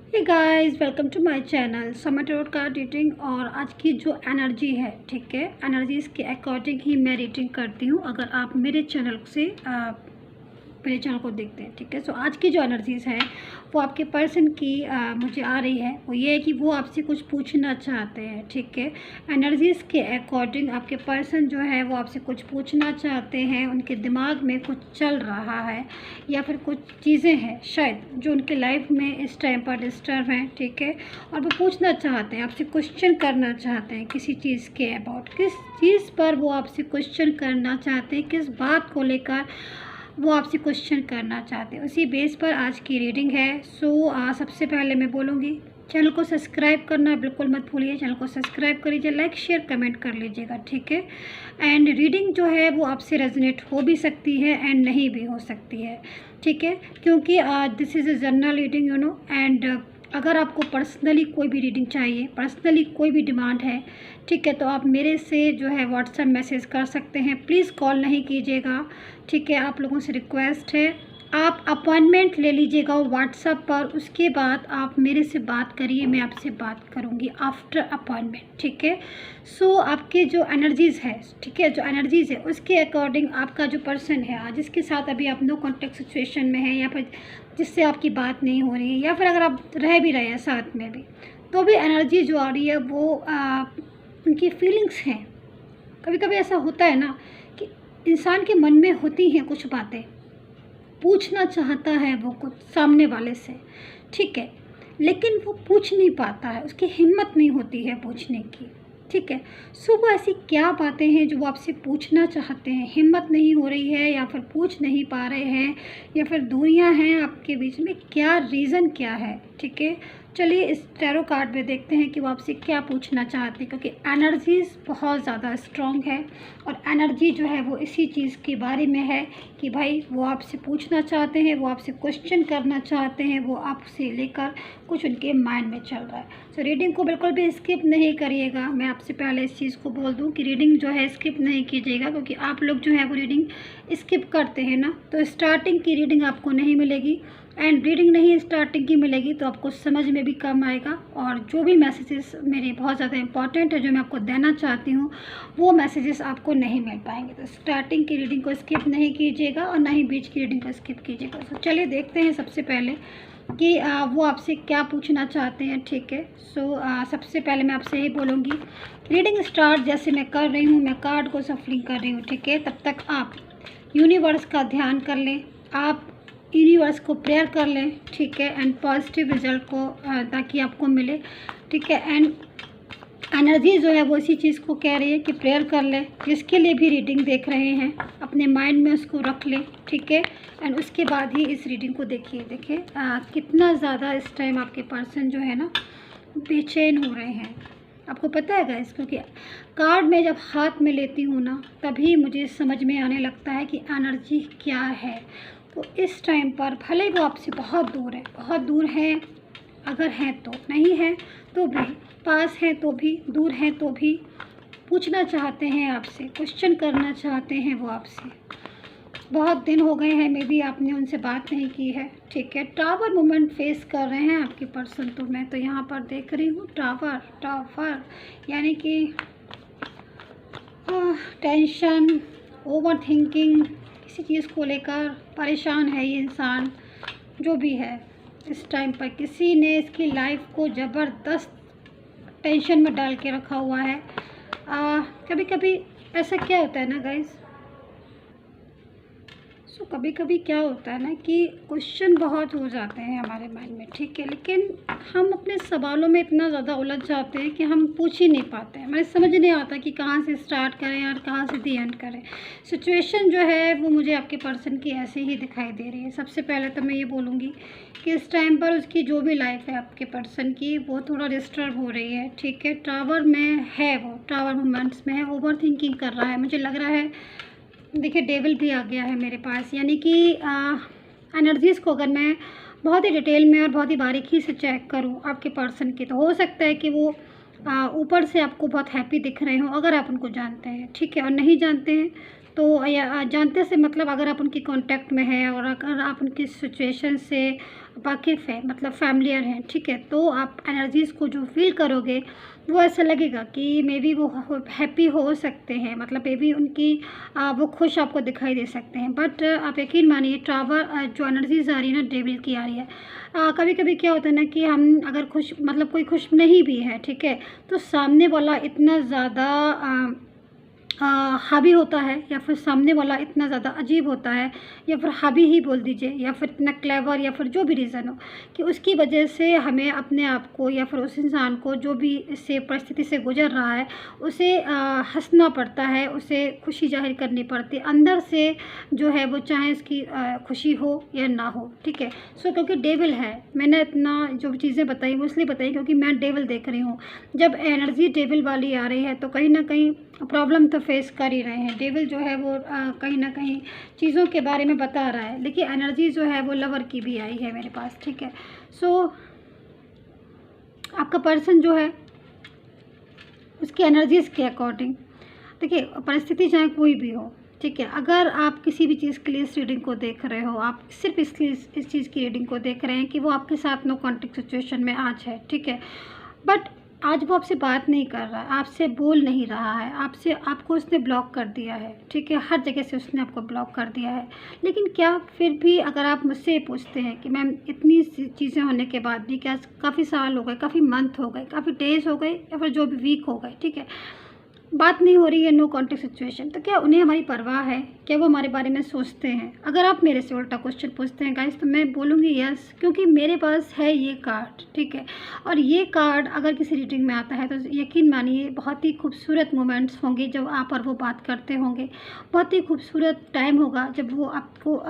Hey guys, welcome to my channel Samay tarot card reading. और आज की जो एनर्जी है, ठीक है, एनर्जीज़ के अकॉर्डिंग ही मैं रीडिंग करती हूँ। अगर आप मेरे चैनल को देखते हैं, ठीक है। सो आज की जो एनर्जीज़ है वो आपके पर्सन की मुझे आ रही है। वो ये है कि वो आपसे कुछ पूछना चाहते हैं, ठीक है। एनर्जीज़ के अकॉर्डिंग आपके पर्सन जो है वो आपसे कुछ पूछना चाहते हैं। उनके दिमाग में कुछ चल रहा है या फिर कुछ चीज़ें हैं शायद जो उनके लाइफ में इस टाइम पर डिस्टर्ब हैं, ठीक है। और वो पूछना चाहते हैं, आपसे क्वेश्चन करना चाहते हैं किसी चीज़ के अबाउट। किस चीज़ पर वो आपसे क्वेश्चन करना चाहते हैं, किस बात को लेकर वो आपसे क्वेश्चन करना चाहते हैं, उसी बेस पर आज की रीडिंग है। सबसे पहले मैं बोलूँगी, चैनल को सब्सक्राइब करना बिल्कुल मत भूलिए। चैनल को सब्सक्राइब कर लीजिए, लाइक शेयर कमेंट कर लीजिएगा, ठीक है। एंड रीडिंग जो है वो आपसे रेजोनेट हो भी सकती है एंड नहीं भी हो सकती है, ठीक है। क्योंकि this is a general reading, you know. And अगर आपको पर्सनली कोई भी रीडिंग चाहिए, पर्सनली कोई भी डिमांड है, ठीक है, तो आप मेरे से जो है व्हाट्सएप मैसेज कर सकते हैं। प्लीज़ कॉल नहीं कीजिएगा, ठीक है। आप लोगों से रिक्वेस्ट है, आप अपॉइंटमेंट ले लीजिएगा व्हाट्सएप पर। उसके बाद आप मेरे से बात करिए, मैं आपसे बात करूँगी आफ्टर अपॉइंटमेंट, ठीक है। आपके जो एनर्जीज़ है, ठीक है, जो एनर्जीज़ है उसके अकॉर्डिंग आपका जो पर्सन है जिसके साथ अभी आप नो कॉन्टेक्ट सिचुएशन में है, या फिर जिससे आपकी बात नहीं हो रही है, या फिर अगर आप रह भी रहे हैं साथ में भी, तो भी एनर्जी जो आ रही है वो उनकी फीलिंग्स हैं। कभी कभी ऐसा होता है ना कि इंसान के मन में होती हैं कुछ बातें, पूछना चाहता है वो कुछ सामने वाले से, ठीक है, लेकिन वो पूछ नहीं पाता है, उसकी हिम्मत नहीं होती है पूछने की, ठीक है। वो ऐसी क्या बातें हैं जो वो आपसे पूछना चाहते हैं, हिम्मत नहीं हो रही है, या फिर पूछ नहीं पा रहे हैं, या फिर दूरियां हैं आपके बीच में, क्या रीज़न क्या है, ठीक है। चलिए इस टैरो कार्ड में देखते हैं कि वो आपसे क्या पूछना चाहते हैं, क्योंकि एनर्जीज़ बहुत ज़्यादा स्ट्रॉन्ग है। और एनर्जी जो है वो इसी चीज़ के बारे में है कि भाई वो आपसे पूछना चाहते हैं, वो आपसे क्वेश्चन करना चाहते हैं, वो आपसे लेकर कुछ उनके माइंड में चल रहा है। रीडिंग को बिल्कुल भी स्किप नहीं करिएगा। मैं आपसे पहले इस चीज़ को बोल दूं कि रीडिंग जो है स्किप नहीं कीजिएगा, क्योंकि आप लोग जो है वो रीडिंग स्किप करते हैं ना, तो स्टार्टिंग की रीडिंग आपको नहीं मिलेगी। एंड रीडिंग नहीं स्टार्टिंग की मिलेगी तो आपको समझ में भी कम आएगा। और जो भी मैसेजेस मेरे बहुत ज़्यादा इंपॉर्टेंट है जो मैं आपको देना चाहती हूँ, वो मैसेजेस आपको नहीं मिल पाएंगे। तो स्टार्टिंग की रीडिंग को स्किप नहीं कीजिएगा और ना ही बीच की रीडिंग को स्किप कीजिएगा। तो चलिए देखते हैं सबसे पहले कि वो आपसे क्या पूछना चाहते हैं, ठीक है। सबसे पहले मैं आपसे यही बोलूँगी, रीडिंग स्टार्ट जैसे मैं कर रही हूँ, मैं कार्ड को सफलिंग कर रही हूँ, ठीक है। तब तक आप यूनिवर्स का ध्यान कर लें, आप यूनिवर्स को प्रेयर कर लें, ठीक है। एंड पॉजिटिव रिजल्ट को ताकि आपको मिले, ठीक है। एंड एनर्जी जो है वो इसी चीज़ को कह रही है कि प्रेयर कर लें। जिसके लिए भी रीडिंग देख रहे हैं अपने माइंड में उसको रख लें, ठीक है। एंड उसके बाद ही इस रीडिंग को देखिए। देखिए कितना ज़्यादा इस टाइम आपके पर्सन जो है ना बेचैन हो रहे हैं। आपको पता है गाइस, क्योंकि कार्ड में जब हाथ में लेती हूँ ना, तभी मुझे समझ में आने लगता है कि एनर्जी क्या है। तो इस टाइम पर भले वो आपसे बहुत दूर है, बहुत दूर है, अगर हैं तो, नहीं है तो भी, पास हैं तो भी, दूर हैं तो भी, पूछना चाहते हैं आपसे, क्वेश्चन करना चाहते हैं वो आपसे। बहुत दिन हो गए हैं, मे बी आपने उनसे बात नहीं की है, ठीक है। टावर मोमेंट फेस कर रहे हैं आपके पर्सन। तो मैं तो यहाँ पर देख रही हूँ टावर, टावर यानी कि टेंशन, ओवर थिंकिंग, किसी चीज़ को लेकर परेशान है ये इंसान। जो भी है इस टाइम पर किसी ने इसकी लाइफ को ज़बरदस्त टेंशन में डाल के रखा हुआ है। कभी कभी ऐसा क्या होता है ना गाइस, कभी कभी क्या होता है ना कि क्वेश्चन बहुत हो जाते हैं हमारे माइंड में, ठीक है, लेकिन हम अपने सवालों में इतना ज़्यादा उलझ जाते हैं कि हम पूछ ही नहीं पाते हैं। हमें समझ नहीं आता कि कहाँ से स्टार्ट करें और कहाँ से दी एंड करें। सिचुएशन जो है वो मुझे आपके पर्सन की ऐसे ही दिखाई दे रही है। सबसे पहले तो मैं ये बोलूँगी कि इस टाइम पर उसकी जो भी लाइफ है आपके पर्सन की, वो थोड़ा डिस्टर्ब हो रही है, ठीक है। टावर में है, वो टावर मोमेंट्स में है, ओवर थिंकिंग कर रहा है, मुझे लग रहा है। देखिए डेविल भी आ गया है मेरे पास, यानी कि एनर्जीज़ को अगर मैं बहुत ही डिटेल में और बहुत ही बारीकी से चेक करूं आपके पर्सन की, तो हो सकता है कि वो ऊपर से आपको बहुत हैप्पी दिख रहे हों अगर आप उनको जानते हैं, ठीक है। और नहीं जानते हैं तो या जानते से मतलब अगर आप उनके कांटेक्ट में हैं और अगर आप उनकी सिचुएशन से वाकिफ़ है, मतलब फैमिलियर हैं, ठीक है, तो आप एनर्जीज़ को जो फील करोगे वो ऐसा लगेगा कि मे बी वो हैप्पी हो सकते हैं, मतलब मे बी उनकी वो खुश आपको दिखाई दे सकते हैं। बट आप यकीन मानिए टावर जो एनर्जीज़ आ रही है ना, डेविल की आ रही है। कभी कभी क्या होता है ना कि हम अगर खुश, मतलब कोई खुश नहीं भी है, ठीक है, तो सामने वाला इतना ज़्यादा हावी होता है, या फिर सामने वाला इतना ज़्यादा अजीब होता है, या फिर हावी ही बोल दीजिए, या फिर इतना क्लेवर, या फिर जो भी रीज़न हो, कि उसकी वजह से हमें अपने आप को या फिर उस इंसान को जो भी इससे परिस्थिति से गुजर रहा है उसे हंसना पड़ता है, उसे खुशी जाहिर करनी पड़ती है अंदर से, जो है वो चाहे इसकी खुशी हो या ना हो, ठीक है। सो क्योंकि डेविल है, मैंने इतना जो चीज़ें बताई वो इसलिए बताई क्योंकि मैं डेविल देख रही हूँ। जब एनर्जी डेविल वाली आ रही है तो कहीं ना कहीं प्रॉब्लम तो फेस कर ही रहे हैं। डेविल जो है वो कहीं ना कहीं चीज़ों के बारे में बता रहा है, लेकिन एनर्जी जो है वो लवर की भी आई है मेरे पास, ठीक है। सो आपका पर्सन जो है उसकी एनर्जीज़ के अकॉर्डिंग, देखिए परिस्थिति चाहे कोई भी हो, ठीक है, अगर आप किसी भी चीज़ के लिए इस रीडिंग को देख रहे हो, आप सिर्फ इस चीज़ की रीडिंग को देख रहे हैं कि वो आपके साथ नो कॉन्टेक्ट सिचुएशन में आज है, ठीक है, बट आज वो आपसे बात नहीं कर रहा है, आपसे बोल नहीं रहा है, आपको उसने ब्लॉक कर दिया है, ठीक है, हर जगह से उसने आपको ब्लॉक कर दिया है। लेकिन क्या फिर भी अगर आप मुझसे पूछते हैं कि मैम इतनी चीज़ें होने के बाद भी, क्या काफ़ी साल हो गए, काफ़ी मंथ हो गए, काफ़ी डेज़ हो गए, या फिर जो भी वीक हो गए, ठीक है, बात नहीं हो रही है, नो कॉन्टेक्ट सिचुएशन, तो क्या उन्हें हमारी परवाह है? क्या वो हमारे बारे में सोचते हैं? अगर आप मेरे से उल्टा क्वेश्चन पूछते हैं गाइस, तो मैं बोलूँगी यस, क्योंकि मेरे पास है ये कार्ड, ठीक है, और ये कार्ड अगर किसी रीडिंग में आता है तो यकीन मानिए बहुत ही खूबसूरत मोमेंट्स होंगे जब आप और वो बात करते होंगे, बहुत ही खूबसूरत टाइम होगा जब वो आपको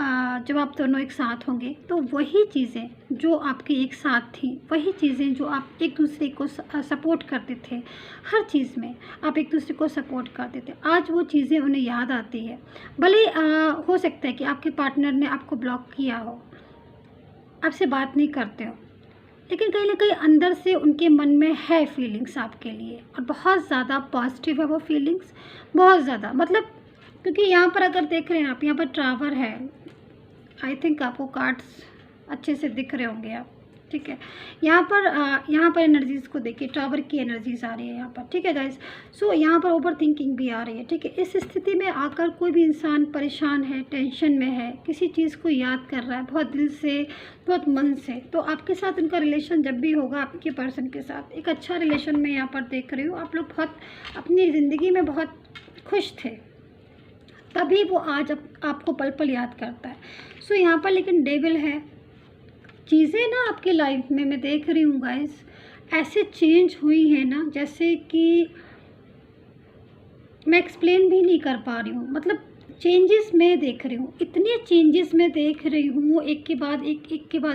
जब आप दोनों एक साथ होंगे, तो वही चीज़ें जो आपकी एक साथ थी, वही चीज़ें जो आप एक दूसरे को सपोर्ट करते थे, हर चीज़ में आप एक दूसरे को सपोर्ट करते थे, आज वो चीज़ें उन्हें याद आती है। भले हो सकता है कि आपके पार्टनर ने आपको ब्लॉक किया हो, आपसे बात नहीं करते हो, लेकिन कहीं ना कहीं अंदर से उनके मन में है फीलिंग्स आपके लिए, और बहुत ज़्यादा पॉजिटिव है वो फीलिंग्स, बहुत ज़्यादा, मतलब क्योंकि यहाँ पर अगर देख रहे हैं आप, यहाँ पर टावर है, आई थिंक आपको कार्ड्स अच्छे से दिख रहे होंगे आप, ठीक है, यहाँ पर एनर्जीज़ को देखिए, टावर की एनर्जीज आ रही है यहाँ पर, ठीक है गाइस। सो यहाँ पर ओवर थिंकिंग भी आ रही है, ठीक है। इस स्थिति में आकर कोई भी इंसान परेशान है, टेंशन में है, किसी चीज़ को याद कर रहा है बहुत दिल से, बहुत मन से, तो आपके साथ उनका रिलेशन जब भी होगा, आपके पर्सन के साथ एक अच्छा रिलेशन में यहाँ पर देख रही हूँ, आप लोग बहुत अपनी ज़िंदगी में बहुत खुश थे, तभी वो आज आपको पल पल याद करता है। सो यहाँ पर लेकिन डेविल है, चीज़ें ना आपकी लाइफ में मैं देख रही हूँ गाइस, ऐसे चेंज हुई है ना, जैसे कि मैं एक्सप्लेन भी नहीं कर पा रही हूँ, मतलब चेंजेस मैं देख रही हूँ, इतने चेंजेस मैं देख रही हूँ, एक के बाद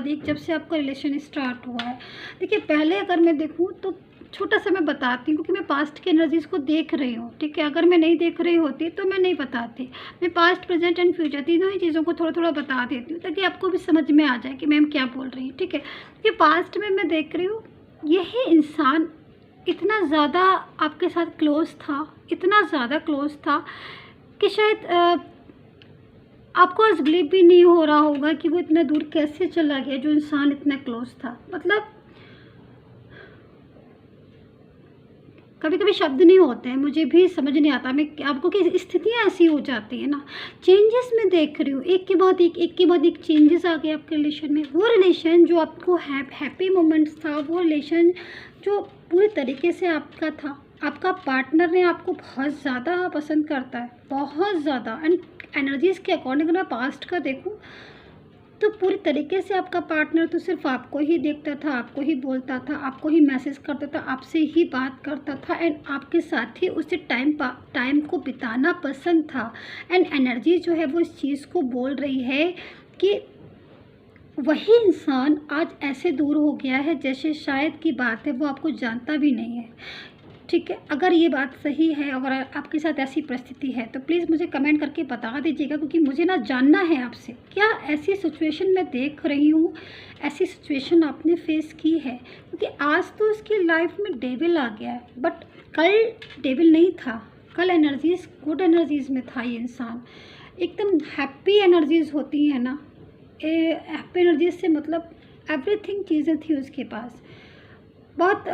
एक, जब से आपका रिलेशन स्टार्ट हुआ है। देखिए पहले अगर मैं देखूँ तो छोटा सा मैं बताती हूँ, क्योंकि मैं पास्ट की एनर्जीज़ को देख रही हूँ, ठीक है, अगर मैं नहीं देख रही होती तो मैं नहीं बताती, मैं पास्ट, प्रेजेंट एंड फ्यूचर तीनों ही चीज़ों को थोड़ा थोड़ा बता देती हूँ, ताकि आपको भी समझ में आ जाए कि मैम क्या बोल रही है, ठीक है। ये पास्ट में मैं देख रही हूँ, यही इंसान इतना ज़्यादा आपके साथ क्लोज था, इतना ज़्यादा क्लोज था कि शायद आपको आज बिलीव भी नहीं हो रहा होगा कि वो इतना दूर कैसे चला गया, जो इंसान इतना क्लोज था। मतलब कभी कभी शब्द नहीं होते हैं, मुझे भी समझ नहीं आता मैं आपको, कि स्थितियाँ ऐसी हो जाती है ना। चेंजेस मैं देख रही हूँ, एक के बाद एक चेंजेस आ गए आपके रिलेशन में। वो रिलेशन जो आपको हैप्पी मोमेंट्स था, वो रिलेशन जो पूरी तरीके से आपका था, आपका पार्टनर ने आपको बहुत ज़्यादा पसंद करता है, बहुत ज़्यादा। एंड एनर्जीज़ के अकॉर्डिंग अगर मैं पास्ट का देखूँ तो पूरी तरीके से आपका पार्टनर तो सिर्फ आपको ही देखता था, आपको ही बोलता था, आपको ही मैसेज करता था, आपसे ही बात करता था, एंड आपके साथ ही उसे टाइम को बिताना पसंद था। एंड एनर्जी जो है वो इस चीज़ को बोल रही है कि वही इंसान आज ऐसे दूर हो गया है जैसे शायद की बात है वो आपको जानता भी नहीं है, ठीक है। अगर ये बात सही है, अगर आपके साथ ऐसी परिस्थिति है तो प्लीज़ मुझे कमेंट करके बता दीजिएगा, क्योंकि मुझे ना जानना है आपसे, क्या ऐसी सिचुएशन मैं देख रही हूँ, ऐसी सिचुएशन आपने फेस की है। क्योंकि आज तो इसकी लाइफ में डेविल आ गया है, बट कल डेविल नहीं था, कल एनर्जीज़ गुड एनर्जीज़ में था ये इंसान, एकदम हैप्पी एनर्जीज़ होती हैं ना, हैप्पी एनर्जीज़ से मतलब एवरीथिंग चीज़ें थी उसके पास। बहुत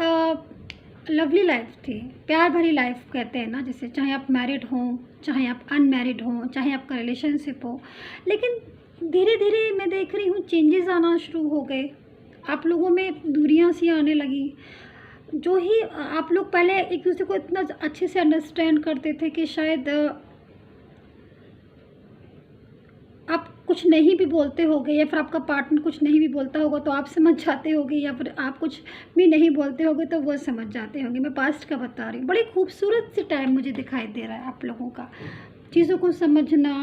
लवली लाइफ थी, प्यार भरी लाइफ कहते हैं ना जिसे, चाहे आप मैरिड हों, चाहे आप अनमैरिड हों, चाहे आपका रिलेशनशिप हो। लेकिन धीरे धीरे मैं देख रही हूँ चेंजेस आना शुरू हो गए, आप लोगों में दूरियां सी आने लगी। जो ही आप लोग पहले एक दूसरे को इतना अच्छे से अंडरस्टैंड करते थे कि शायद आप कुछ नहीं भी बोलते होगे या फिर आपका पार्टनर कुछ नहीं भी बोलता होगा तो आप समझ जाते होगे, या फिर आप कुछ भी नहीं बोलते होगे तो वो समझ जाते होंगे। मैं पास्ट का बता रही हूँ। बड़ी खूबसूरत सी टाइम मुझे दिखाई दे रहा है आप लोगों का, चीज़ों को समझना,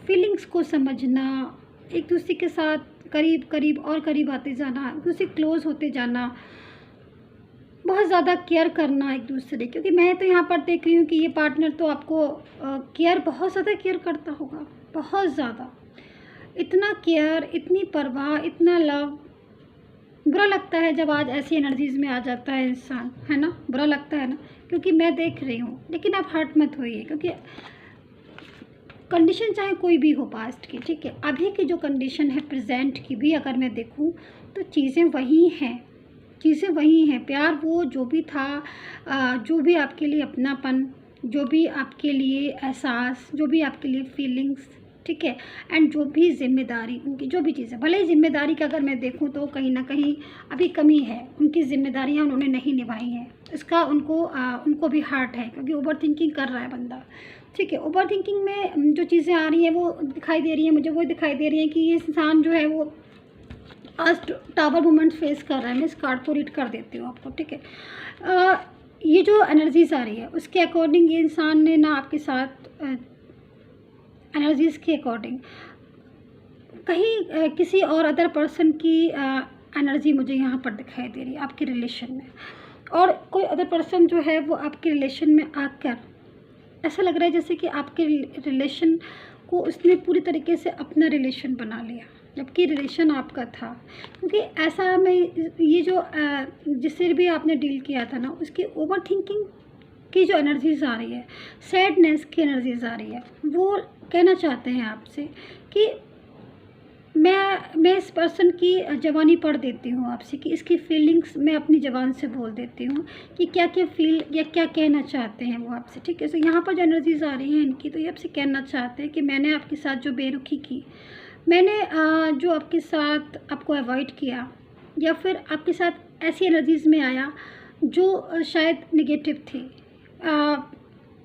फीलिंग्स को समझना, एक दूसरे के साथ करीब करीब और करीब आते जाना, एक दूसरे क्लोज होते जाना, बहुत ज़्यादा केयर करना एक दूसरे। क्योंकि मैं तो यहाँ पर देख रही हूँ कि ये पार्टनर तो आपको केयर, बहुत ज़्यादा केयर करता होगा, बहुत ज़्यादा, इतना केयर, इतनी परवाह, इतना लव। बुरा लगता है जब आज ऐसी एनर्जीज़ में आ जाता है इंसान, है ना, बुरा लगता है ना, क्योंकि मैं देख रही हूँ। लेकिन आप हर्ट मत होइए, क्योंकि कंडीशन चाहे कोई भी हो पास्ट की, ठीक है, अभी की जो कंडीशन है प्रेजेंट की भी अगर मैं देखूँ तो चीज़ें वही हैं, चीज़ें वही हैं। प्यार वो जो भी था, जो भी आपके लिए अपनापन, जो भी आपके लिए एहसास, जो भी आपके लिए फीलिंग्स, ठीक है, एंड जो भी जिम्मेदारी, उनकी जो भी चीज़ें, भले ही जिम्मेदारी का अगर मैं देखूं तो कहीं ना कहीं अभी कमी है, उनकी जिम्मेदारियां उन्होंने नहीं निभाई हैं, इसका उनको भी हार्ट है, क्योंकि ओवर थिंकिंग कर रहा है बंदा, ठीक है। ओवर थिंकिंग में जो चीज़ें आ रही हैं वो दिखाई दे रही हैं मुझे, वो दिखाई दे रही हैं कि ये इंसान जो है वो आज टावर मूवमेंट फेस कर रहा है। मैं इस कार्ड को रीड कर देती हूँ आपको, ठीक है। ये जो एनर्जीज आ रही है उसके अकॉर्डिंग ये इंसान ने ना आपके साथ एनर्जीज़ के अकॉर्डिंग कहीं किसी और अदर पर्सन की एनर्जी मुझे यहाँ पर दिखाई दे रही है आपके रिलेशन में, और कोई अदर पर्सन जो है वो आपके रिलेशन में आकर ऐसा लग रहा है जैसे कि आपके रिलेशन को उसने पूरी तरीके से अपना रिलेशन बना लिया, जबकि रिलेशन आपका था। क्योंकि ऐसा में ये जो जिससे भी आपने डील किया था ना, उसकी ओवर थिंकिंग की जो एनर्जीज़ आ रही है, सैडनेस की एनर्जीज़ आ रही है, वो कहना चाहते हैं आपसे कि मैं इस पर्सन की जवानी पढ़ देती हूँ आपसे, कि इसकी फीलिंग्स मैं अपनी ज़बान से बोल देती हूँ कि क्या क्या फील या क्या कहना चाहते हैं वो आपसे, ठीक है। तो यहाँ पर जो एनर्जीज़ आ रही हैं इनकी, तो ये आपसे कहना चाहते हैं कि मैंने आपके साथ जो बेरुखी की, मैंने जो आपके साथ आपको अवॉइड किया, या फिर आपके साथ ऐसी एनर्जीज़ में आया जो शायद निगेटिव थी,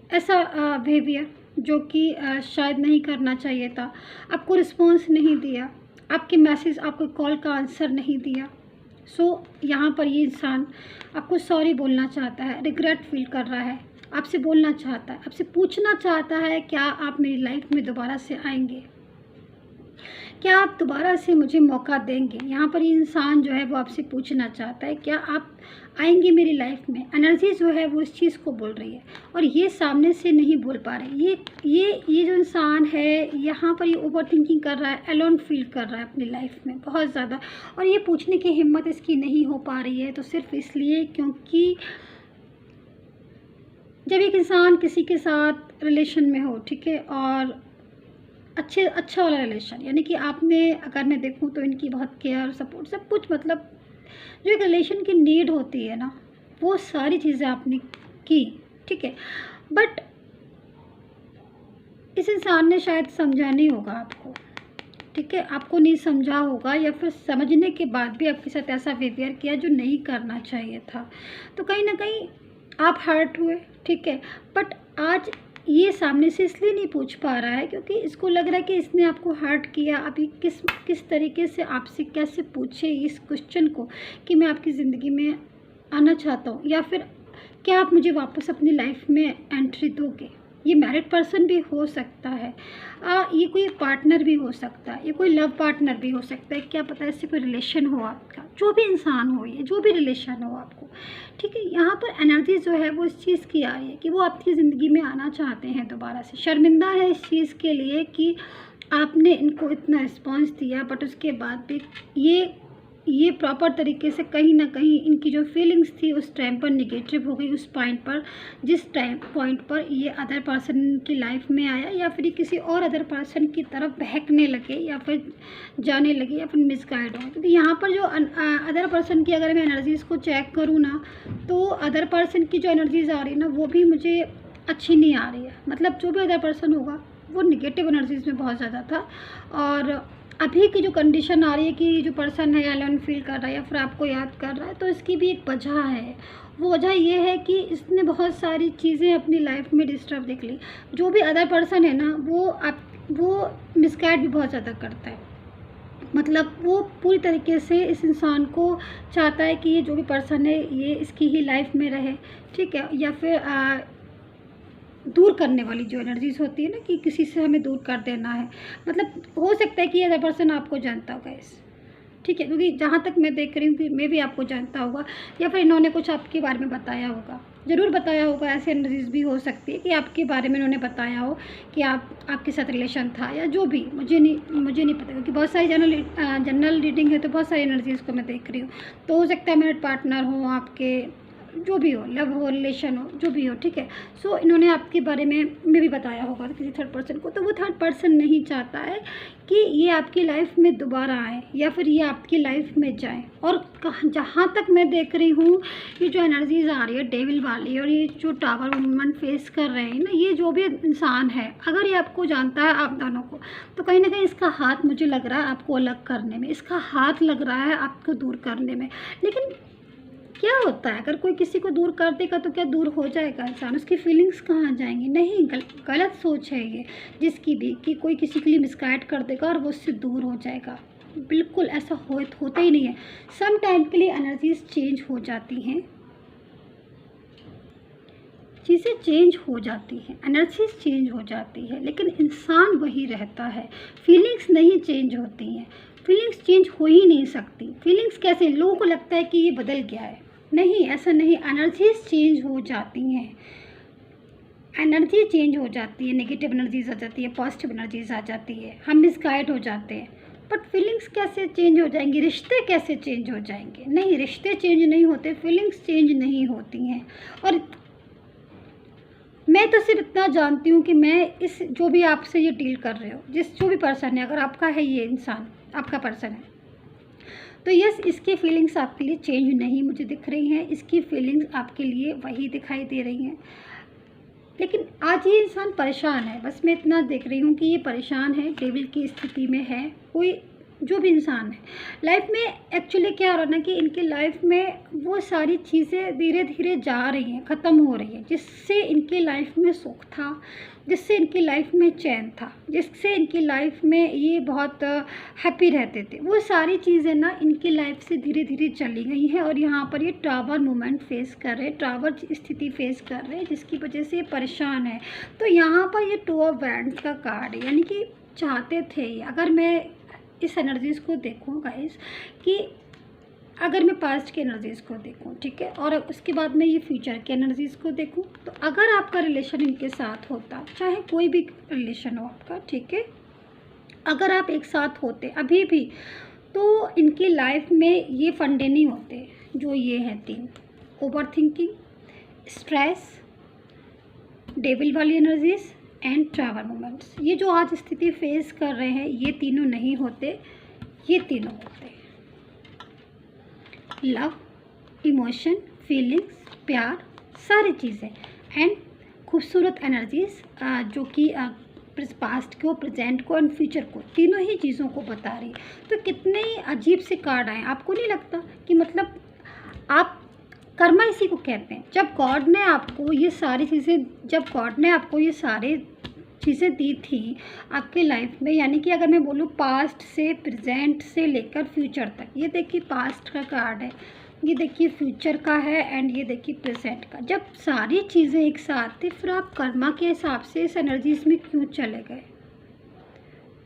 ऐसा बिहेवियर जो कि शायद नहीं करना चाहिए था, आपको रिस्पॉन्स नहीं दिया, आपके मैसेज, आपको कॉल का आंसर नहीं दिया। सो यहाँ पर ये इंसान आपको सॉरी बोलना चाहता है, रिग्रेट फील कर रहा है, आपसे बोलना चाहता है, आपसे पूछना चाहता है क्या आप मेरी लाइफ में दोबारा से आएंगे, क्या आप दोबारा से मुझे मौका देंगे। यहाँ पर ये इंसान जो है वो आपसे पूछना चाहता है क्या आप आएंगे मेरी लाइफ में। एनर्जी जो है वो इस चीज़ को बोल रही है, और ये सामने से नहीं बोल पा रहे। ये जो इंसान है यहाँ पर ये ओवर थिंकिंग कर रहा है, एलोन फील कर रहा है अपनी लाइफ में बहुत ज़्यादा, और ये पूछने की हिम्मत इसकी नहीं हो पा रही है, तो सिर्फ इसलिए क्योंकि जब एक इंसान किसी के साथ रिलेशन में हो, ठीक है, और अच्छा वाला रिलेशन, यानी कि आपने, अगर मैं देखूं तो इनकी बहुत केयर, सपोर्ट, सब कुछ, मतलब जो एक रिलेशन की नीड होती है ना, वो सारी चीज़ें आपने की, ठीक है। बट इस इंसान ने शायद समझा नहीं होगा आपको, ठीक है, आपको नहीं समझा होगा, या फिर समझने के बाद भी आपके साथ ऐसा बिहेवियर किया जो नहीं करना चाहिए था। तो कहीं ना कहीं आप हर्ट हुए, ठीक है। बट आज ये सामने से इसलिए नहीं पूछ पा रहा है क्योंकि इसको लग रहा है कि इसने आपको हर्ट किया। अभी किस तरीके से आपसे कैसे पूछे इस क्वेश्चन को कि मैं आपकी ज़िंदगी में आना चाहता हूँ, या फिर क्या आप मुझे वापस अपनी लाइफ में एंट्री दोगे। ये मैरिड पर्सन भी हो सकता है, ये कोई पार्टनर भी हो सकता है, ये कोई लव पार्टनर भी हो सकता है, क्या पता इससे कोई रिलेशन हो आपका, जो भी इंसान हो, ये जो भी रिलेशन हो आपको, ठीक है। यहाँ पर एनर्जी जो है वो इस चीज़ की आ रही है कि वो आपकी ज़िंदगी में आना चाहते हैं दोबारा से, शर्मिंदा है इस चीज़ के लिए कि आपने इनको इतना रिस्पॉन्स दिया, बट उसके बाद भी ये ये प्रॉपर तरीके से कहीं ना कहीं इनकी जो फीलिंग्स थी उस टाइम पर निगेटिव हो गई, उस पॉइंट पर, जिस टाइम पॉइंट पर ये अदर पर्सन की लाइफ में आया, या फिर किसी और अदर पर्सन की तरफ बहकने लगे, या फिर जाने लगे, या फिर मिसगाइड हो। क्योंकि यहाँ पर जो अदर पर्सन की अगर मैं एनर्जीज़ को चेक करूँ ना, तो अदर पर्सन की जो एनर्जीज़ आ रही है ना, वो भी मुझे अच्छी नहीं आ रही है। मतलब जो भी अदर पर्सन होगा वो निगेटिव एनर्जीज़ में बहुत ज़्यादा था। और अभी की जो कंडीशन आ रही है कि जो पर्सन है एलोन फील कर रहा है या फिर आपको याद कर रहा है, तो इसकी भी एक वजह है। वो वजह ये है कि इसने बहुत सारी चीज़ें अपनी लाइफ में डिस्टर्ब देख ली। जो भी अदर पर्सन है ना, वो मिसगाइड भी बहुत ज़्यादा करता है। मतलब वो पूरी तरीके से इस इंसान को चाहता है कि ये जो भी पर्सन है ये इसकी ही लाइफ में रहे, ठीक है। या फिर दूर करने वाली जो एनर्जीज होती है ना, कि किसी से हमें दूर कर देना है। मतलब हो सकता है कि अदर पर्सन आपको जानता होगा इस, ठीक है, क्योंकि जहाँ तक मैं देख रही हूँ कि मैं भी आपको जानता होगा, या फिर इन्होंने कुछ आपके बारे में बताया होगा, ज़रूर बताया होगा। ऐसी एनर्जीज भी हो सकती है कि आपके बारे में इन्होंने बताया हो कि आपके साथ रिलेशन था, या जो भी, मुझे नहीं पता, क्योंकि बहुत सारी जनरल रीडिंग है तो बहुत सारी एनर्जीज़ को मैं देख रही हूँ। तो हो सकता है मेरे पार्टनर हो, आपके जो भी हो, लव हो, रिलेशन हो, जो भी हो, ठीक है। सो इन्होंने आपके बारे में भी बताया होगा किसी थर्ड पर्सन को। तो वो थर्ड पर्सन नहीं चाहता है कि ये आपकी लाइफ में दोबारा आए या फिर ये आपकी लाइफ में जाए। और जहाँ तक मैं देख रही हूँ, ये जो एनर्जीज आ रही है डेविल वाली, और ये जो टावर मूवमेंट फेस कर रहे हैं ना, ये जो भी इंसान है, अगर ये आपको जानता है, आप दोनों को, तो कहीं ना कहीं इसका हाथ मुझे लग रहा है आपको अलग करने में, इसका हाथ लग रहा है आपको दूर करने में। लेकिन क्या होता है, अगर कोई किसी को दूर कर देगा तो क्या दूर हो जाएगा इंसान? उसकी फीलिंग्स कहाँ जाएंगी? नहीं, गलत सोच है ये जिसकी भी, कि कोई किसी के लिए मिसगाइड कर देगा और वो उससे दूर हो जाएगा। बिल्कुल ऐसा होता ही नहीं है। सम टाइम के लिए एनर्जीज चेंज हो जाती हैं, चीज़ें चेंज हो जाती हैं, एनर्जीज चेंज हो जाती है, लेकिन इंसान वही रहता है। फीलिंग्स नहीं चेंज होती हैं, फीलिंग्स चेंज हो ही नहीं सकती। फीलिंग्स कैसे, लोगों को लगता है कि ये बदल गया है, नहीं, ऐसा नहीं। एनर्जीज चेंज हो जाती हैं, एनर्जी चेंज हो जाती है, नेगेटिव एनर्जीज आ जाती है, पॉजिटिव एनर्जीज आ जाती है, हम मिसगाइड हो जाते हैं। बट फीलिंग्स कैसे चेंज हो जाएंगी? रिश्ते कैसे चेंज हो जाएंगे? नहीं, रिश्ते चेंज नहीं होते, फीलिंग्स चेंज नहीं होती हैं। और मैं तो सिर्फ इतना जानती हूँ कि मैं इस, जो भी आपसे ये डील कर रहे हो, जो भी पर्सन है, अगर आपका है ये इंसान, आपका पर्सन है, तो यस, इसकी फीलिंग्स आपके लिए चेंज नहीं मुझे दिख रही हैं। इसकी फीलिंग्स आपके लिए वही दिखाई दे रही हैं। लेकिन आज ये इंसान परेशान है, बस मैं इतना देख रही हूँ कि ये परेशान है, डेविल की स्थिति में है। कोई जो भी इंसान है लाइफ में, एक्चुअली क्या हो रहा है ना, कि इनकी लाइफ में वो सारी चीज़ें धीरे धीरे जा रही हैं, ख़त्म हो रही हैं, जिससे इनकी लाइफ में सुख था, जिससे इनकी लाइफ में चैन था, जिससे इनकी लाइफ में ये बहुत हैप्पी रहते थे, वो सारी चीज़ें ना इनकी लाइफ से धीरे धीरे चली गई हैं। और यहाँ पर ये टावर मूवमेंट फेस कर रहे हैं, टावर स्थिति फेस कर रहे हैं, जिसकी वजह से ये परेशान है। तो यहाँ पर ये 2 ऑफ वैंड्स का कार्ड है, यानी कि चाहते थे, अगर मैं इस एनर्जीज़ को देखूँ गाइस, कि अगर मैं पास्ट की एनर्जीज़ को देखूँ, ठीक है, और उसके बाद मैं ये फ्यूचर की एनर्जीज़ को देखूँ, तो अगर आपका रिलेशन इनके साथ होता, चाहे कोई भी रिलेशन हो आपका, ठीक है, अगर आप एक साथ होते अभी भी, तो इनकी लाइफ में ये फंडे नहीं होते जो ये हैं 3, ओवर थिंकिंग, स्ट्रेस, डेविल वाली एनर्जीज़ एंड ट्रैवल मोमेंट्स। ये जो आज स्थिति फेस कर रहे हैं, ये तीनों नहीं होते, ये तीनों होते। लव, इमोशन, फीलिंग्स, प्यार, सारी चीज़ें, एंड खूबसूरत एनर्जीज जो कि पास्ट को, प्रेजेंट को एंड फ्यूचर को, तीनों ही चीज़ों को बता रही। तो कितने अजीब से कार्ड आए, आपको नहीं लगता कि मतलब आप, कर्मा इसी को कहते हैं। जब गॉड ने आपको ये सारी चीज़ें दी थी आपके लाइफ में, यानी कि अगर मैं बोलूँ पास्ट से, प्रेजेंट से लेकर फ्यूचर तक, ये देखिए पास्ट का कार्ड है, ये देखिए फ्यूचर का है, एंड ये देखिए प्रेजेंट का। जब सारी चीज़ें एक साथ थी, फिर आप कर्मा के हिसाब से इस एनर्जीज में क्यों चले गए,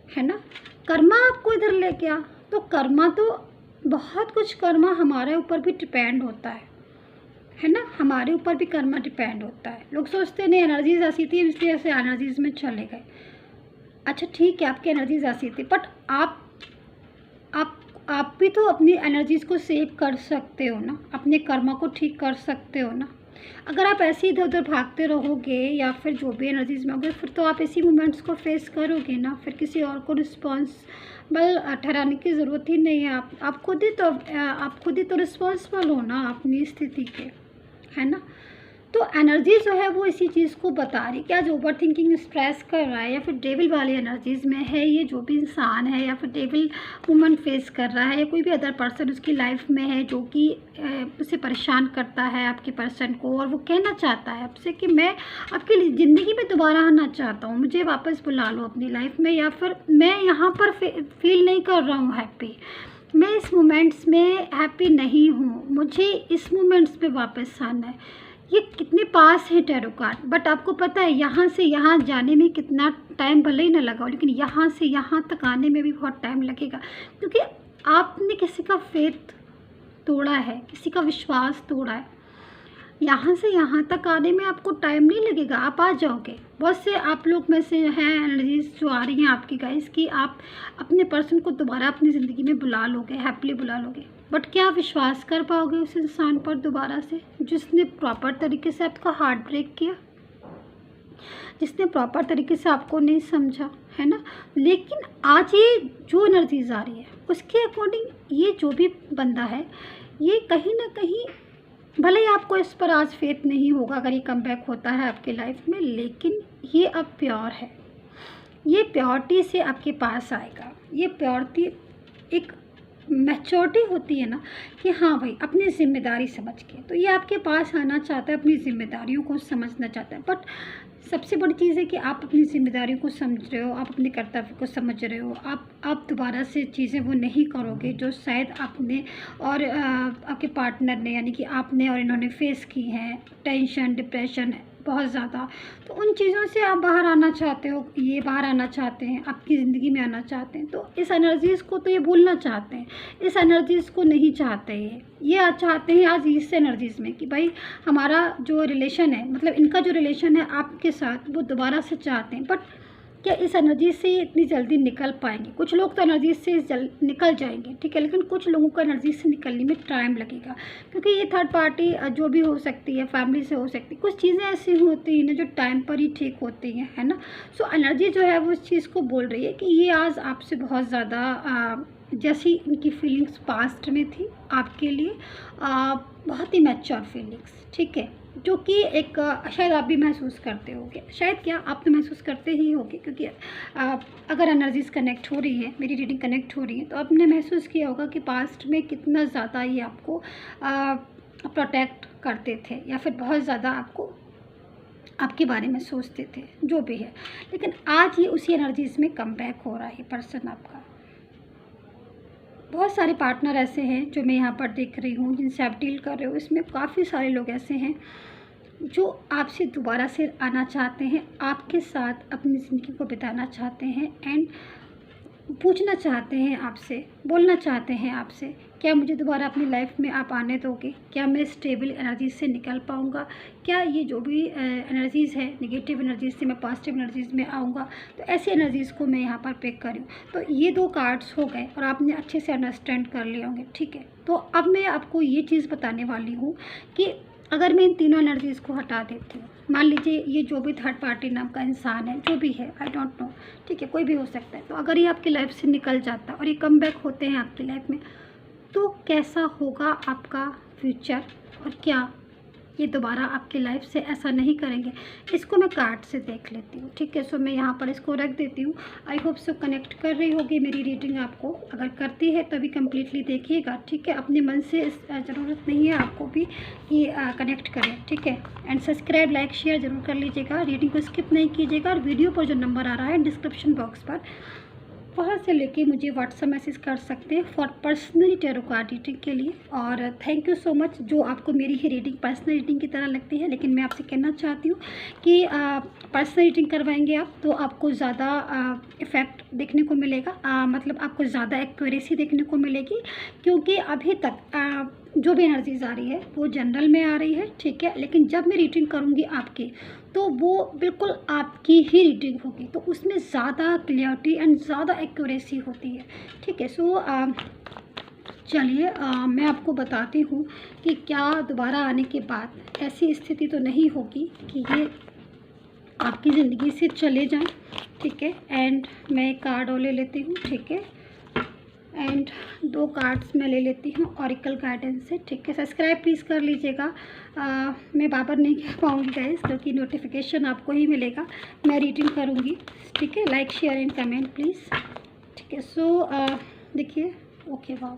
है ना? कर्मा आपको इधर ले गया, तो कर्मा तो बहुत कुछ, कर्मा हमारे ऊपर भी डिपेंड होता है ना, हमारे ऊपर भी कर्मा डिपेंड होता है। लोग सोचते नहीं एनर्जीज ऐसी थी इसलिए ऐसे एनर्जीज में चले गए। अच्छा ठीक है, आपकी एनर्जीज ऐसी थी, बट आप भी तो अपनी एनर्जीज़ को सेव कर सकते हो ना, अपने कर्मा को ठीक कर सकते हो ना। अगर आप ऐसे ही इधर उधर भागते रहोगे या फिर जो भी एनर्जीज में होगे, फिर तो आप ऐसी मोमेंट्स को फेस करोगे ना, फिर किसी और को रिस्पॉन्सिबल ठहराने की ज़रूरत ही नहीं है। आप खुद ही तो रिस्पॉन्सिबल हो ना अपनी स्थिति के, है ना। तो एनर्जी जो है वो इसी चीज़ को बता रही कि आज ओवर थिंकिंग स्ट्रेस कर रहा है या फिर डेविल वाली एनर्जीज़ में है ये जो भी इंसान है, या फिर डेविल वुमन फेस कर रहा है, या कोई भी अदर पर्सन उसकी लाइफ में है जो कि उसे परेशान करता है आपके पर्सन को, और वो कहना चाहता है आपसे कि मैं आपकी ज़िंदगी में दोबारा आना चाहता हूँ, मुझे वापस बुला लो अपनी लाइफ में, या फिर मैं यहाँ पर फील नहीं कर रहा हूँ हैप्पी, मैं इस मोमेंट्स में हैप्पी नहीं हूँ, मुझे इस मोमेंट्स में वापस आना है। ये कितने पास है टैरो कार्ड, बट आपको पता है यहाँ से यहाँ जाने में कितना टाइम भले ही ना लगा हो, लेकिन यहाँ से यहाँ तक आने में भी बहुत टाइम लगेगा, क्योंकि आपने किसी का फेथ तोड़ा है, किसी का विश्वास तोड़ा है। यहाँ से यहाँ तक आने में आपको टाइम नहीं लगेगा, आप आ जाओगे। बहुत से आप लोग में से हैं एनर्जीज जो आ रही हैं आपकी गाइस कि आप अपने पर्सन को दोबारा अपनी ज़िंदगी में बुला लोगे, हैप्पीली बुला लोगे, बट क्या आप विश्वास कर पाओगे उस इंसान पर दोबारा से, जिसने प्रॉपर तरीके से आपका हार्ट ब्रेक किया, जिसने प्रॉपर तरीके से आपको नहीं समझा, है ना। लेकिन आज ये जो एनर्जीज आ रही है उसके अकॉर्डिंग ये जो भी बंदा है, ये कहीं ना कहीं, भले ही आपको इस पर आज फेथ नहीं होगा अगर ये कम बैक होता है आपकी लाइफ में, लेकिन ये अब प्योर है, ये प्योरिटी से आपके पास आएगा। ये प्योरिटी एक मैच्योरिटी होती है ना कि हाँ भाई अपनी ज़िम्मेदारी समझ के, तो ये आपके पास आना चाहता है, अपनी ज़िम्मेदारियों को समझना चाहता है। बट सबसे बड़ी चीज़ है कि आप अपनी ज़िम्मेदारियों को समझ रहे हो, आप अपने कर्तव्य को समझ रहे हो, आप दोबारा से चीज़ें वो नहीं करोगे जो शायद आपने और आपके पार्टनर ने, यानी कि आपने और इन्होंने फेस की हैं, टेंशन, डिप्रेशन बहुत ज़्यादा। तो उन चीज़ों से आप बाहर आना चाहते हो, ये बाहर आना चाहते हैं, आपकी ज़िंदगी में आना चाहते हैं। तो इस एनर्जीज़ को तो ये भूलना चाहते हैं, इस एनर्जीज़ को नहीं चाहते ये चाहते हैं आज इस एनर्जीज़ में कि भाई हमारा जो रिलेशन है, मतलब इनका जो रिलेशन है आपके साथ, वो दोबारा से चाहते हैं। बट क्या इस एनर्जी से इतनी जल्दी निकल पाएंगे? कुछ लोग तो एनर्जी से निकल जाएंगे, ठीक है, लेकिन कुछ लोगों को एनर्जी से निकलने में टाइम लगेगा, क्योंकि ये थर्ड पार्टी जो भी हो सकती है, फैमिली से हो सकती है, कुछ चीज़ें ऐसी होती हैं ना जो टाइम पर ही ठीक होती हैं, है ना। सो एनर्जी जो है वो इस चीज़ को बोल रही है कि ये आज आपसे बहुत ज़्यादा जैसी इनकी फीलिंग्स पास्ट में थी आपके लिए, बहुत ही मैच्योर फीलिंग्स, ठीक है, जो कि एक शायद आप भी महसूस करते होगे, शायद क्या आप तो महसूस करते ही होगे, क्योंकि अगर एनर्जीज कनेक्ट हो रही है, मेरी रीडिंग कनेक्ट हो रही है, तो आपने महसूस किया होगा कि पास्ट में कितना ज़्यादा ये आपको प्रोटेक्ट करते थे, या फिर बहुत ज़्यादा आपके बारे में सोचते थे, जो भी है। लेकिन आज ये उसी एनर्जीज़ में कम बैक हो रहा है पर्सन आपका। बहुत सारे पार्टनर ऐसे हैं जो मैं यहाँ पर देख रही हूँ, जिनसे आप डील कर रहे हो, इसमें काफ़ी सारे लोग ऐसे हैं जो आपसे दोबारा से आना चाहते हैं, आपके साथ अपनी ज़िंदगी को बिताना चाहते हैं, एंड पूछना चाहते हैं आपसे, बोलना चाहते हैं आपसे, क्या मुझे दोबारा अपनी लाइफ में आप आने दोगे? क्या मैं स्टेबल एनर्जीज से निकल पाऊँगा? क्या ये जो भी एनर्जीज़ है, नेगेटिव एनर्जीज से मैं पॉजिटिव एनर्जीज़ में आऊँगा? तो ऐसी एनर्जीज़ को मैं यहाँ पर पिक करूँ। तो ये 2 कार्ड्स हो गए और आपने अच्छे से अंडरस्टैंड कर लिए होंगे, ठीक है। तो अब मैं आपको ये चीज़ बताने वाली हूँ कि अगर मैं इन तीनों एनर्जीज़ को हटा देती हूँ, मान लीजिए ये जो भी थर्ड पार्टी नाम का इंसान है, जो भी है, आई डोंट नो, ठीक है, कोई भी हो सकता है, तो अगर ये आपकी लाइफ से निकल जाता और ये कम बैक होते हैं आपकी लाइफ में, तो कैसा होगा आपका फ्यूचर, और क्या ये दोबारा आपकी लाइफ से ऐसा नहीं करेंगे? इसको मैं कार्ड से देख लेती हूँ, ठीक है। सो मैं यहाँ पर इसको रख देती हूँ। आई होप सो कनेक्ट कर रही होगी मेरी रीडिंग आपको, अगर करती है तभी कम्प्लीटली देखिएगा, ठीक है। अपने मन से ज़रूरत नहीं है आपको भी कि कनेक्ट करें, ठीक है। एंड सब्सक्राइब, लाइक, शेयर ज़रूर कर लीजिएगा, रीडिंग को स्किप नहीं कीजिएगा, और वीडियो पर जो नंबर आ रहा है डिस्क्रिप्शन बॉक्स पर, वहाँ से लेके मुझे व्हाट्सएप मैसेज कर सकते हैं for personally tarot card reading के लिए। और थैंक यू सो मच। जो आपको मेरी ही रीडिंग पर्सनल रीडिंग की तरह लगती है, लेकिन मैं आपसे कहना चाहती हूँ कि पर्सनल रीडिंग करवाएंगे आप तो आपको ज़्यादा इफ़ेक्ट देखने को मिलेगा, मतलब आपको ज़्यादा एक्यूरेसी देखने को मिलेगी, क्योंकि अभी तक जो भी एनर्जीज आ रही है वो जनरल में आ रही है, ठीक है। लेकिन जब मैं रीडिंग करूँगी आपकी, तो वो बिल्कुल आपकी ही रीडिंग होगी, तो उसमें ज़्यादा क्लियरिटी एंड ज़्यादा एक्यूरेसी होती है, ठीक है। सो चलिए मैं आपको बताती हूँ कि क्या दोबारा आने के बाद ऐसी स्थिति तो नहीं होगी कि ये आपकी ज़िंदगी से चले जाएं। ठीक है, एंड मैं एक कार्ड और ले लेती हूँ। ठीक है, एंड 2 कार्ड्स मैं ले लेती हूँ ऑरिकल गाइडेंस से। ठीक है, सब्सक्राइब प्लीज़ कर लीजिएगा। मैं बार नहीं कह पाऊँगी गाइस, क्योंकि नोटिफिकेशन आपको ही मिलेगा, मैं रीडिंग करूँगी। ठीक है, like share and comment please. ठीक है, सो देखिए, ओके वाह,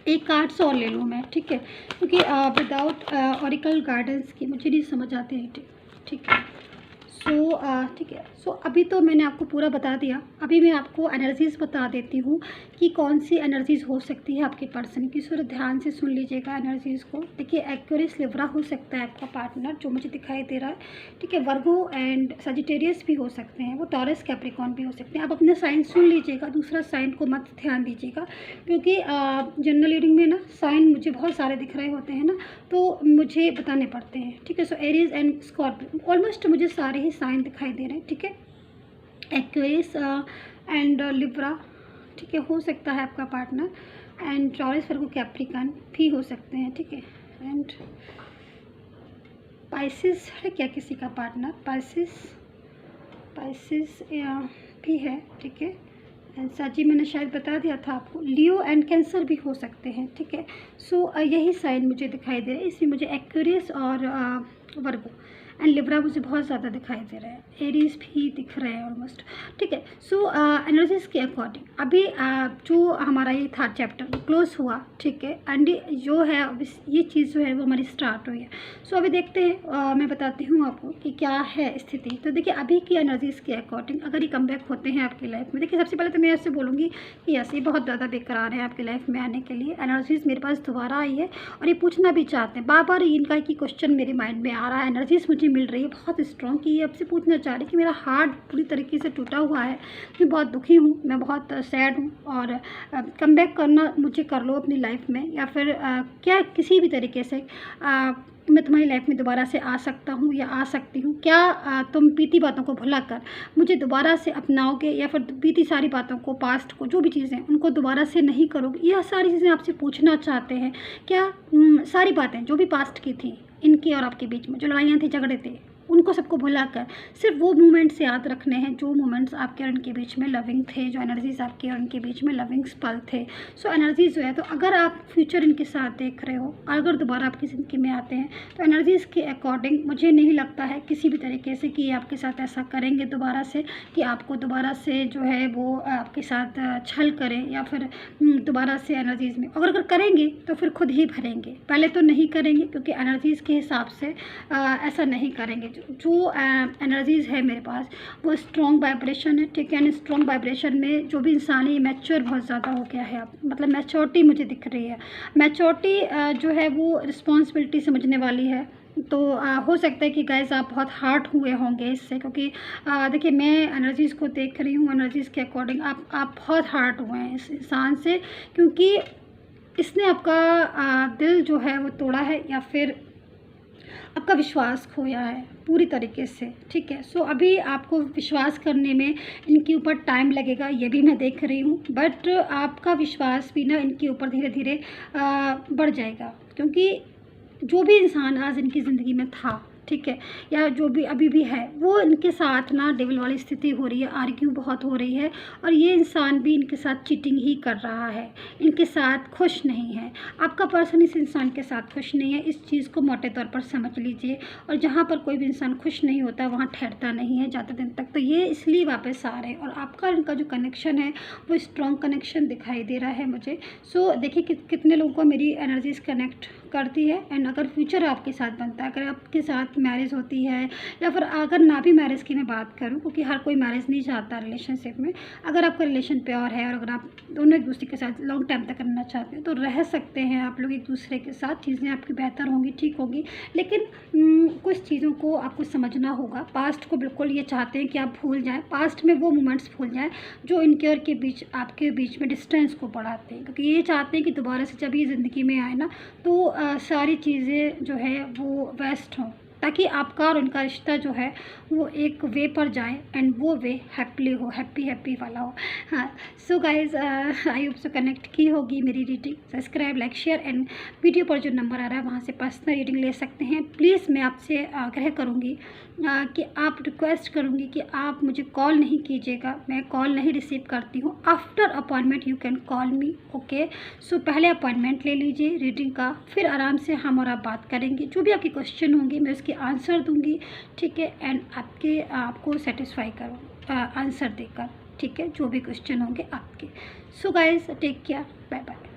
एक कार्ड्स और ले लूँ मैं। ठीक है, क्योंकि विदाउट ऑरिकल गाइडेंस की मुझे नहीं समझ आती रीडिंग। ठीक है, सो ठीक है, सो अभी तो मैंने आपको पूरा बता दिया। अभी मैं आपको एनर्जीज़ बता देती हूँ कि कौन सी एनर्जीज़ हो सकती है आपके पर्सन की। सो ध्यान से सुन लीजिएगा एनर्जीज़ को। देखिए, एक्वेरियस लिब्रा हो सकता है आपका पार्टनर, जो मुझे दिखाई दे रहा है। ठीक है, वर्गो एंड सजिटेरियस भी हो सकते हैं, वो टॉरस कैप्रिकॉर्न भी हो सकते हैं। आप अपने साइन सुन लीजिएगा, दूसरा साइन को मत ध्यान दीजिएगा, क्योंकि जनरल रीडिंग में ना साइन मुझे बहुत सारे दिख रहे होते हैं ना, तो मुझे बताने पड़ते हैं। ठीक है, सो एरीज एंड स्कॉर्पियो, ऑलमोस्ट मुझे सारे ही साइन दिखाई दे रहे हैं। ठीक है, एक्वेरियस एंड लिब्रा, ठीक है, हो सकता है आपका partner. And Taurus Virgo Capricorn भी हो सकते हैं। ठीक है, एंड पाइसेस है क्या किसी का पार्टनर? पाइसेस भी है। ठीक है, एंड साजी मैंने शायद बता दिया था आपको। लियो एंड कैंसर भी हो सकते हैं। ठीक है, सो यही साइन मुझे दिखाई दे रहा है। इसमें मुझे एक्वेरियस और वर्गो एंड लिब्रा मुझे बहुत ज़्यादा दिखाई दे रहा है। एरीज भी दिख रहे हैं ऑलमोस्ट। ठीक है, सो एनर्जीज के अकॉर्डिंग अभी जो हमारा ये था चैप्टर क्लोज हुआ। ठीक है, एंड जो है ये चीज़ जो है वो हमारी स्टार्ट हुई है। सो अभी देखते हैं, मैं बताती हूँ आपको कि क्या है स्थिति। तो देखिए, अभी की एनर्जीज़ के अकॉर्डिंग अगर ये कम बैक होते हैं आपकी लाइफ में, देखिए सबसे पहले तो मैं ऐसे बोलूँगी कि ऐसे बहुत ज़्यादा बेकरार है आपकी लाइफ में आने के लिए। एनर्जीज़ मेरे पास दोबारा आई है और ये पूछना भी चाहते हैं, बार बार इनका की क्वेश्चन मेरे माइंड में आ रहा है। एनर्जीज़ मुझे मिल रही है बहुत स्ट्रॉन्ग, कि ये आपसे पूछना चाह रही है कि मेरा हार्ट पूरी तरीके से टूटा हुआ है, मैं बहुत दुखी हूँ, मैं बहुत सैड हूँ, और कम बैक करना मुझे कर लो अपनी लाइफ में, या फिर क्या किसी भी तरीके से मैं तुम्हारी लाइफ में दोबारा से आ सकता हूँ या आ सकती हूँ। क्या तुम बीती बातों को भुलाकर मुझे दोबारा से अपनाओगे, या फिर बीती सारी बातों को, पास्ट को, जो भी चीज़ें उनको दोबारा से नहीं करोगे। यह सारी चीज़ें आपसे पूछना चाहते हैं। क्या सारी बातें जो भी पास्ट की थी, इनके और आपके बीच में जो लड़ाइयाँ थी, झगड़े थे, उनको सबको भुलाकर सिर्फ वो मोमेंट्स याद रखने हैं जो मोमेंट्स आपके और उनके बीच में लविंग थे, जो एनर्जीज आपके और उनके बीच में लविंग पल थे। सो एनर्जीज जो है, तो अगर आप फ्यूचर इनके साथ देख रहे हो, अगर दोबारा आपकी ज़िंदगी में आते हैं, तो एनर्जीज़ के अकॉर्डिंग मुझे नहीं लगता है किसी भी तरीके से कि आपके साथ ऐसा करेंगे दोबारा से, कि आपको दोबारा से जो है वो आपके साथ छल करें, या फिर दोबारा से एनर्जीज़ में अगर करेंगे तो फिर खुद ही भरेंगे, पहले तो नहीं करेंगे, क्योंकि एनर्जीज़ के हिसाब से ऐसा नहीं करेंगे। जो एनर्जीज़ है मेरे पास वो स्ट्रॉन्ग वाइब्रेशन है। ठीक है, स्ट्रॉन्ग वाइब्रेशन में जो भी इंसान है, मैच्योर बहुत ज़्यादा हो गया है। मतलब मैच्योरिटी मुझे दिख रही है। मैच्योरिटी जो है वो रिस्पॉन्सिबिलिटी समझने वाली है। तो हो सकता है कि गाइस आप बहुत हार्ट हुए होंगे इससे, क्योंकि देखिए मैं एनर्जीज़ को देख रही हूँ। एनर्जीज़ के अकॉर्डिंग आप बहुत हार्ट हुए हैं इस इंसान से, क्योंकि इसने आपका दिल जो है वो तोड़ा है, या फिर आपका विश्वास खोया है पूरी तरीके से। ठीक है, सो अभी आपको विश्वास करने में इनके ऊपर टाइम लगेगा, ये भी मैं देख रही हूँ, बट आपका विश्वास भी ना इनके ऊपर धीरे धीरे बढ़ जाएगा, क्योंकि जो भी इंसान आज इनकी ज़िंदगी में था, ठीक है, या जो भी अभी भी है, वो इनके साथ ना डेविल वाली स्थिति हो रही है, आर्ग्यू बहुत हो रही है, और ये इंसान भी इनके साथ चीटिंग ही कर रहा है, इनके साथ खुश नहीं है। आपका पर्सन इस इंसान के साथ खुश नहीं है, इस चीज़ को मोटे तौर पर समझ लीजिए। और जहाँ पर कोई भी इंसान खुश नहीं होता वहाँ ठहरता नहीं है ज़्यादा दिन तक, तो ये इसलिए वापस आ रहे हैं। और आपका इनका जो कनेक्शन है वो स्ट्रॉन्ग कनेक्शन दिखाई दे रहा है मुझे। सो देखिए कितने लोगों को मेरी एनर्जीज कनेक्ट करती है। एंड अगर फ्यूचर आपके साथ बनता है, अगर आपके साथ मैरिज होती है, या फिर अगर ना भी मैरिज की मैं बात करूं, क्योंकि हर कोई मैरिज नहीं चाहता रिलेशनशिप में, अगर आपका रिलेशन प्योर है और अगर आप दोनों एक दूसरे के साथ लॉन्ग टाइम तक करना चाहते हैं तो रह सकते हैं आप लोग एक दूसरे के साथ, चीज़ें आपकी बेहतर होंगी, ठीक होगी। लेकिन कुछ चीज़ों को आपको समझना होगा। पास्ट को बिल्कुल ये चाहते हैं कि आप भूल जाएं, पास्ट में वो मोमेंट्स भूल जाएं जो इनके और के बीच आपके बीच में डिस्टेंस को बढ़ाते हैं, क्योंकि ये चाहते हैं कि दोबारा से जब ये ज़िंदगी में आए ना, तो सारी चीज़ें जो है वो वेस्ट हों, ताकि आपका और उनका रिश्ता जो है वो एक वे पर जाए एंड वो वे हैप्पी हो, हैप्पी वाला हो। हाँ, so guys I hope so connect की होगी मेरी reading. Subscribe, like, share and video पर जो नंबर आ रहा है वहाँ से पर्सनल रीडिंग ले सकते हैं। प्लीज़ मैं आपसे आग्रह करूँगी कि आप रिक्वेस्ट करूँगी कि आप मुझे कॉल नहीं कीजिएगा, मैं कॉल नहीं रिसीव करती हूँ। After appointment you can call me, okay. So पहले अपॉइंटमेंट ले लीजिए रीडिंग का, फिर आराम से हम और आप बात करेंगे। जो भी आपके क्वेश्चन होंगे मैं उसके आंसर दूंगी, ठीक है, एंड आपको सेटिस्फाई करूँ आंसर देकर, ठीक है, जो भी क्वेश्चन होंगे आपके। So guys take care, bye bye.